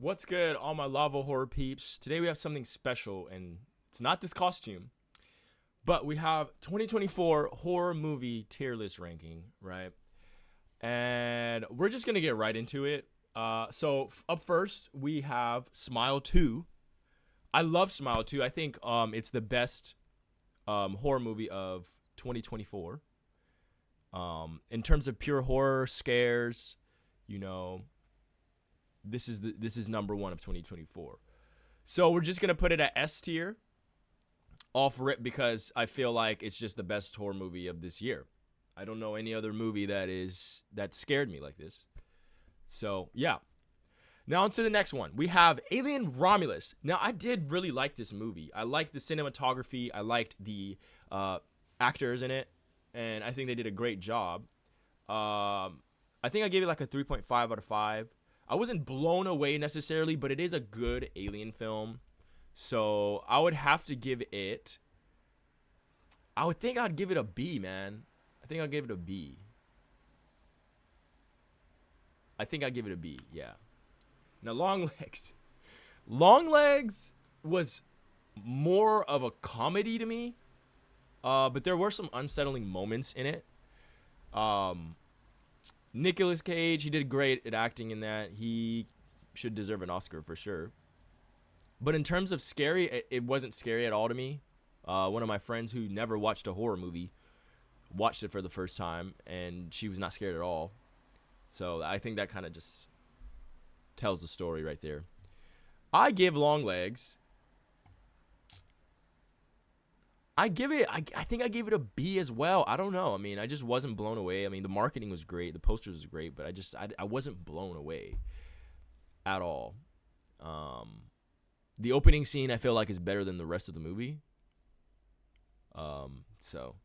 What's good, all my lava horror peeps? Today we have something special, and it's not this costume, but we have 2024 horror movie tier list ranking, right? And we're just gonna get right into it. Up first we have Smile 2. I love Smile 2. I think it's the best horror movie of 2024. In terms of pure horror scares, you know, this is number one of 2024. So we're just gonna put it at S tier off rip because I feel like it's just the best horror movie of this year. I don't know any other movie that scared me like this. So yeah. Now on to the next one. We have Alien Romulus. Now I did really like this movie. I liked the cinematography. I liked the actors in it, and I think they did a great job. I think I gave it like a 3.5 out of 5. I wasn't blown away necessarily, but it is a good alien film. So I would have to give it. I would think I'd give it a B, man. I think I'll give it a B. I think I'd give it a B, yeah. Now, Long Legs. Long Legs was more of a comedy to me, but there were some unsettling moments in it. Nicolas Cage, he did great at acting in that. He should deserve an Oscar for sure. But in terms of scary, it wasn't scary at all to me. One of my friends who never watched a horror movie watched it for the first time, and she was not scared at all. So I think that kind of just tells the story right there. I give Long Legs. I think I gave it a B as well. I don't know. I mean, I just wasn't blown away. I mean, the marketing was great, the posters was great, but I wasn't blown away at all. The opening scene I feel like is better than the rest of the movie. So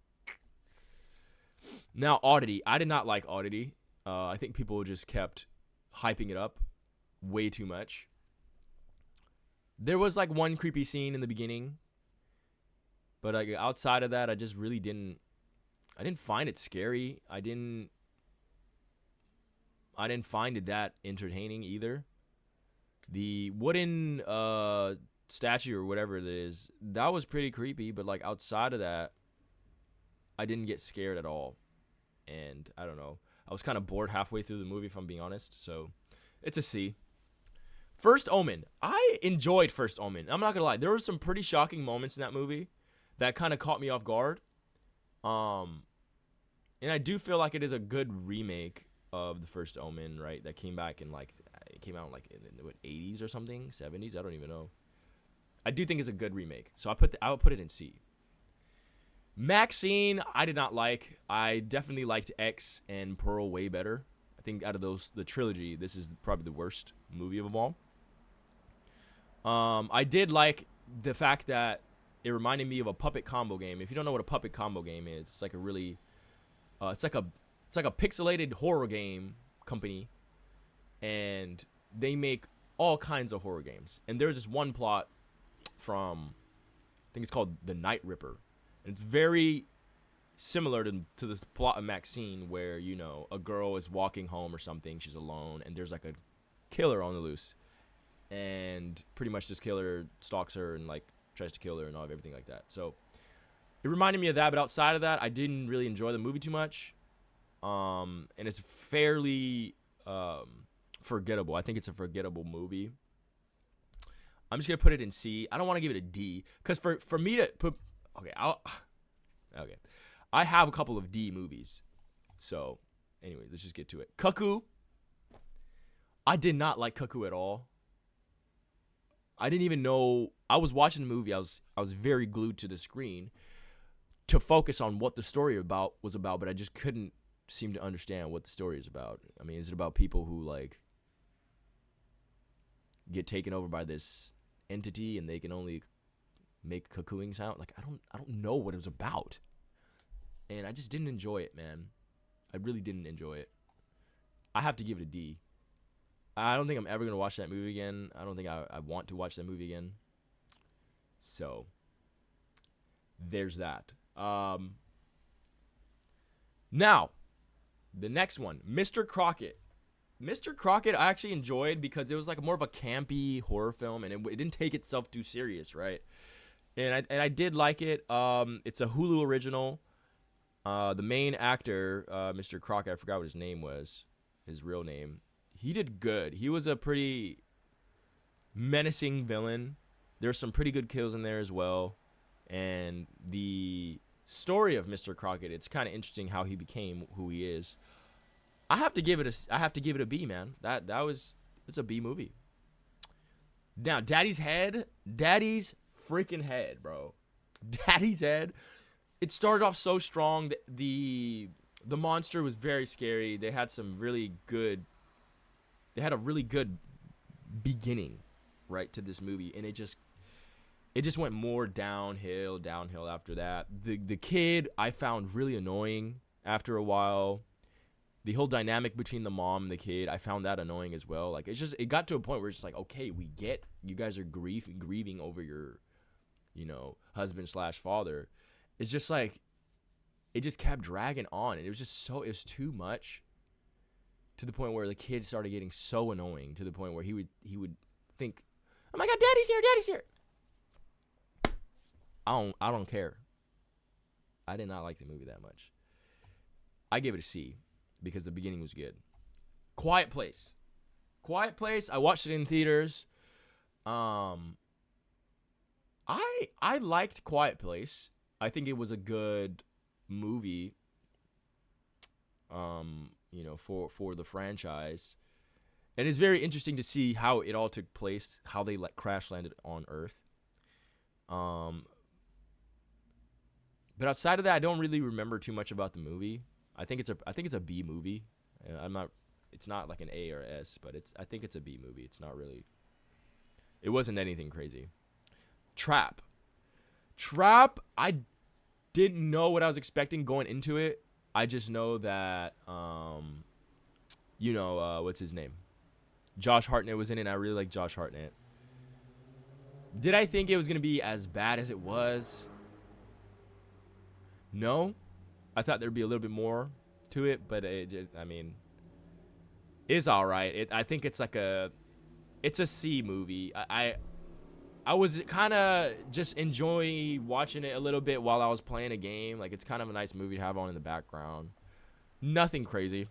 now Oddity. I did not like Oddity. I think people just kept hyping it up way too much. There was like one creepy scene in the beginning, but like outside of that, I just really didn't find it scary. I didn't find it that entertaining either. The wooden statue or whatever it is, that was pretty creepy, but like outside of that, I didn't get scared at all. And I don't know. I was kind of bored halfway through the movie, if I'm being honest. So it's a C. First Omen. I enjoyed First Omen. I'm not going to lie. There were some pretty shocking moments in that movie that kind of caught me off guard. And I do feel like it is a good remake of the First Omen, right? That came back in like, it came out like in the 80s or something, 70s. I don't even know. I do think it's a good remake. So I would put it in C. Maxine, I did not like. I definitely liked X and Pearl way better. I think out of the trilogy, this is probably the worst movie of them all. I did like the fact that it reminded me of a puppet combo game. If you don't know what a puppet combo game is, it's like a really, it's like a pixelated horror game company, and they make all kinds of horror games. And there's this one plot from, I think it's called The Night Ripper. And it's very similar to the plot of Maxine, where, you know, a girl is walking home or something, she's alone, and there's like a killer on the loose. And pretty much this killer stalks her and like tries to kill her and all of everything like that. So it reminded me of that, but outside of that, I didn't really enjoy the movie too much. And it's fairly forgettable. I think it's a forgettable movie. I'm just gonna put it in C. I don't want to give it a D, because for me to put, okay, I have a couple of D movies. So anyway, let's just get to it. Cuckoo. I did not like Cuckoo at all. I didn't even know. I was watching the movie. I was very glued to the screen to focus on what the story was about, but I just couldn't seem to understand what the story is about. I mean, is it about people who like get taken over by this entity and they can only make cuckooing sound? Like, I don't know what it was about. And I just didn't enjoy it, man. I really didn't enjoy it. I have to give it a D. I don't think I'm ever going to watch that movie again. I don't think I want to watch that movie again. So, there's that. Now, the next one, Mr. Crockett. Mr. Crockett I actually enjoyed because it was like more of a campy horror film, and it didn't take itself too serious, right? And I did like it. It's a Hulu original. The main actor, Mr. Crockett, I forgot what his name was, his real name. He did good. He was a pretty menacing villain. There's some pretty good kills in there as well. And the story of Mr. Crockett, it's kind of interesting how he became who he is. I have to give it a B, man. It's a B movie. Now, Daddy's freaking head, bro. Daddy's head. It started off so strong. The monster was very scary. They had a really good beginning, right, to this movie, and it just went more downhill after that. The kid I found really annoying after a while. The whole dynamic between the mom and the kid, I found that annoying as well. Like, it got to a point where it's just like, okay, we get you guys are grieving over your, husband / father. It's just like, it just kept dragging on, and it was too much, to the point where the kid started getting so annoying, to the point where he would think, oh my God, Daddy's here. I don't care. I did not like the movie that much. I gave it a C because the beginning was good. Quiet Place. I watched it in theaters. I liked Quiet Place. I think it was a good movie. For the franchise. And it's very interesting to see how it all took place, how they crash landed on Earth. But outside of that, I don't really remember too much about the movie. I think it's a B movie. It's not like an A or S, but I think it's a B movie. It's not really. It wasn't anything crazy. Trap, I didn't know what I was expecting going into it. I just know that what's his name? Josh Hartnett was in it, and I really like Josh Hartnett. Did I think it was going to be as bad as it was? No. I thought there'd be a little bit more to it, but it's all right. I think it's it's a C movie. I was kind of just enjoying watching it a little bit while I was playing a game. Like, it's kind of a nice movie to have on in the background. Nothing crazy.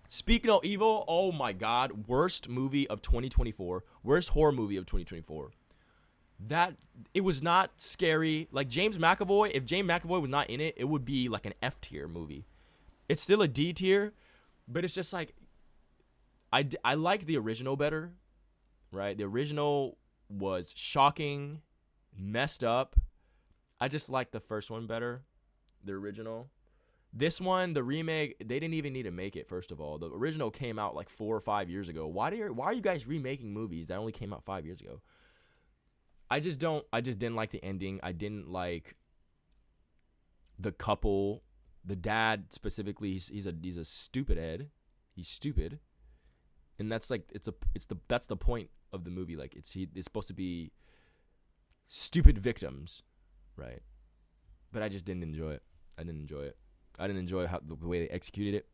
Speak No Evil, oh my God, worst movie of 2024. Worst horror movie of 2024. It was not scary. Like, James McAvoy, if James McAvoy was not in it, it would be like an F tier movie. It's still a D tier, but it's just like, I like the original better, right? The original was shocking, messed up. I just like the first one better, the original. This one, the remake, they didn't even need to make it, first of all. The original came out like 4 or 5 years ago. Why are you guys remaking movies that only came out 5 years ago? I just didn't like the ending. I didn't like the couple. The dad specifically, he's a stupid head. He's stupid. And that's like that's the point of the movie. Like, it's supposed to be stupid victims, right? But I just didn't enjoy it. I didn't enjoy how the way they executed it.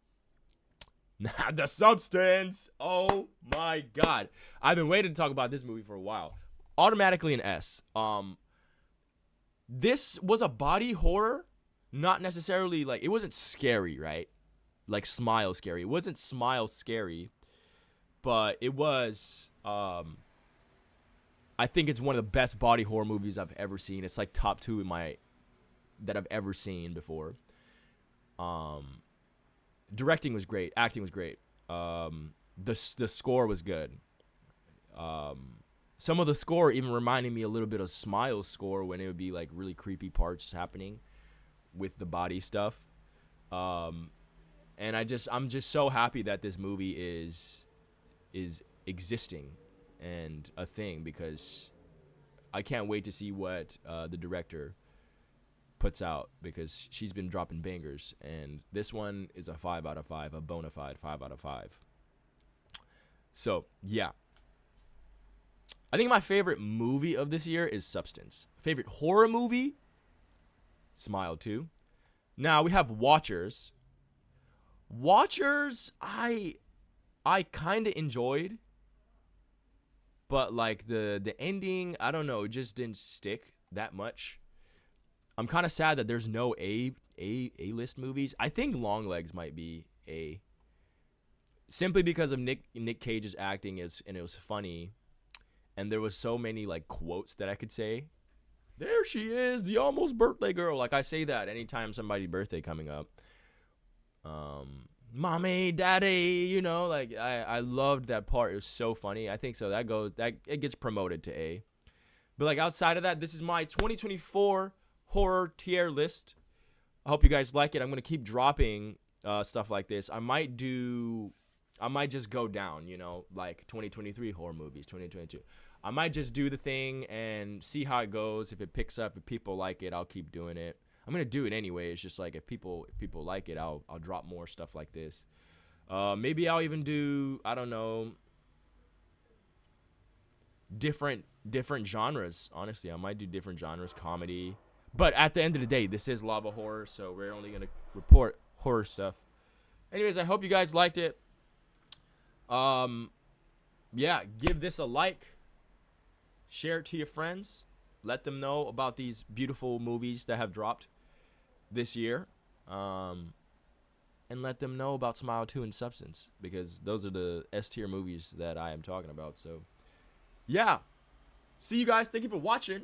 Now, The Substance. Oh my God. I've been waiting to talk about this movie for a while. Automatically an S. This was a body horror, not necessarily like, it wasn't scary, right? Like Smile scary. It wasn't Smile scary, but it was. I think it's one of the best body horror movies I've ever seen. It's like top 2 that I've ever seen before. Directing was great. Acting was great. The score was good. Some of the score even reminded me a little bit of Smile's score, when it would be like really creepy parts happening with the body stuff. And I'm just so happy that this movie is existing and a thing, because I can't wait to see what the director puts out, because she's been dropping bangers, and this one is a 5 out of 5, a bona fide 5 out of 5. So yeah, I think my favorite movie of this year is Substance. Favorite horror movie, Smile 2. Now we have Watchers. I I kind of enjoyed, but like the ending, I don't know, it just didn't stick that much. I'm kind of sad that there's no A list movies. I think Longlegs might be A, simply because of Nick Cage's acting and it was funny, and there was so many like quotes that I could say. There she is, the almost birthday girl. Like I say that anytime somebody's birthday coming up. Mommy, daddy, like I loved that part. It was so funny. I think so. That it gets promoted to A. But like outside of that, this is my 2024 horror tier list. I hope you guys like it. I'm gonna keep dropping stuff like this. I might just go down, like 2023 horror movies, 2022. I might just do the thing and see how it goes. If it picks up, if people like it, I'll keep doing it. I'm gonna do it anyway. It's just like if people like it, I'll drop more stuff like this. Maybe I'll even do, I don't know, different genres. Honestly, I might do different genres, comedy. But at the end of the day, this is Lava Horror, so we're only gonna report horror stuff. Anyways, I hope you guys liked it. Yeah, give this a like. Share it to your friends. Let them know about these beautiful movies that have dropped this year. And let them know about Smile 2 and Substance, because those are the S tier movies that I am talking about. So, yeah. See you guys. Thank you for watching.